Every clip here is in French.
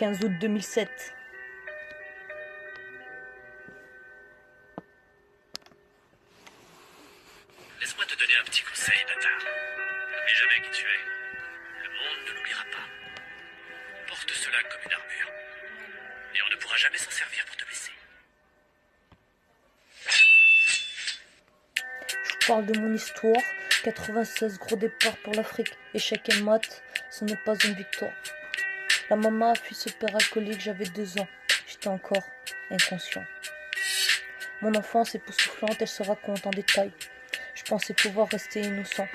15 août 2007. Laisse-moi te donner un petit conseil, bâtard. N'oublie jamais qui tu es. Le monde ne l'oubliera pas. Porte cela comme une armure. Et on ne pourra jamais s'en servir pour te blesser. Je parle de mon histoire. 96 gros départ pour l'Afrique. Échec et mat, ce n'est pas une victoire. La maman a fui ce père alcoolique, j'avais 2 ans. J'étais encore inconscient. Mon enfance époustouflante, elle se raconte en détail. Je pensais pouvoir rester innocent.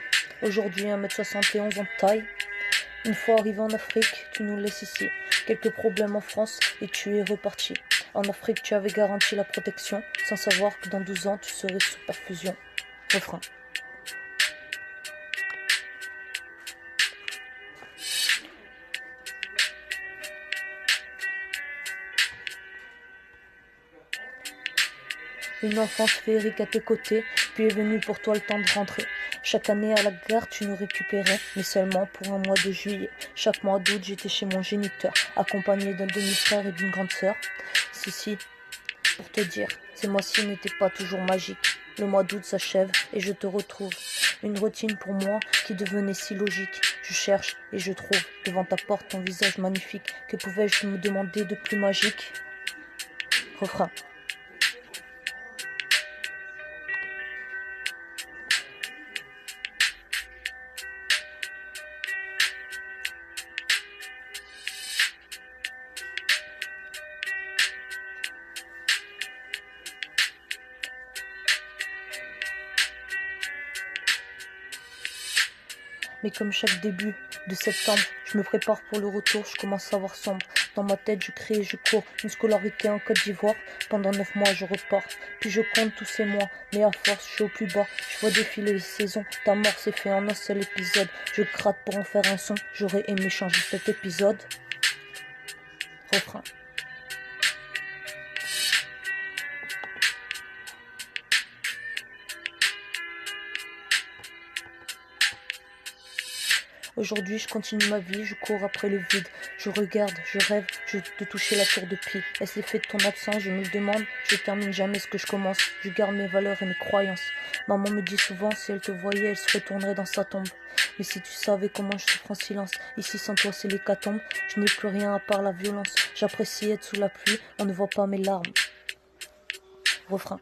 Aujourd'hui, 1m71 en taille. Une fois arrivé en Afrique, tu nous laisses ici. Quelques problèmes en France et tu es reparti. En Afrique, tu avais garanti la protection, sans savoir que dans 12 ans, tu serais sous perfusion. Refrain. Une enfance féerique à tes côtés, puis est venu pour toi le temps de rentrer. Chaque année à la gare, tu nous récupérais, mais seulement pour un mois de juillet. Chaque mois d'août, j'étais chez mon géniteur, accompagné d'un demi-frère et d'une grande sœur. Ceci, pour te dire, ces mois-ci n'étaient pas toujours magiques. Le mois d'août s'achève et je te retrouve. Une routine pour moi qui devenait si logique. Je cherche et je trouve devant ta porte ton visage magnifique. Que pouvais-je me demander de plus magique? Refrain. Mais comme chaque début de septembre, je me prépare pour le retour, je commence à voir sombre. Dans ma tête, je crie et je cours. Une scolarité en Côte d'Ivoire. Pendant 9 mois, je repars. Puis je compte tous ces mois. Mais à force, je suis au plus bas. Je vois défiler les saisons. Ta mort s'est fait en un seul épisode. Je gratte pour en faire un son. J'aurais aimé changer cet épisode. Refrain. Aujourd'hui, je continue ma vie, je cours après le vide. Je regarde, je rêve, de toucher la tour de Pi. Est-ce l'effet de ton absence? Je me le demande. Je termine jamais ce que je commence. Je garde mes valeurs et mes croyances. Maman me dit souvent, si elle te voyait, elle se retournerait dans sa tombe. Mais si tu savais comment je souffre en silence, ici sans toi c'est l'hécatombe. Je n'ai plus rien à part la violence. J'apprécie être sous la pluie, on ne voit pas mes larmes. Refrain.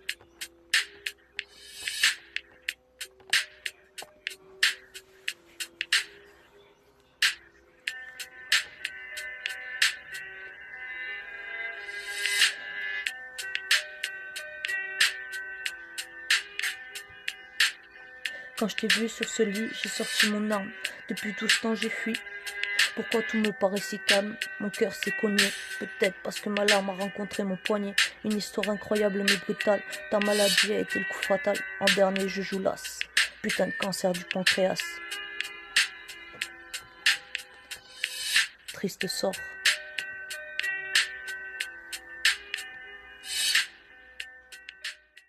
Quand je t'ai vu sur ce lit, j'ai sorti mon arme. Depuis tout ce temps, j'ai fui. Pourquoi tout me paraît si calme? Mon cœur s'est cogné. Peut-être parce que ma larme a rencontré mon poignet. Une histoire incroyable mais brutale. Ta maladie a été le coup fatal. En dernier, je joue l'as. Putain de cancer du pancréas. Triste sort.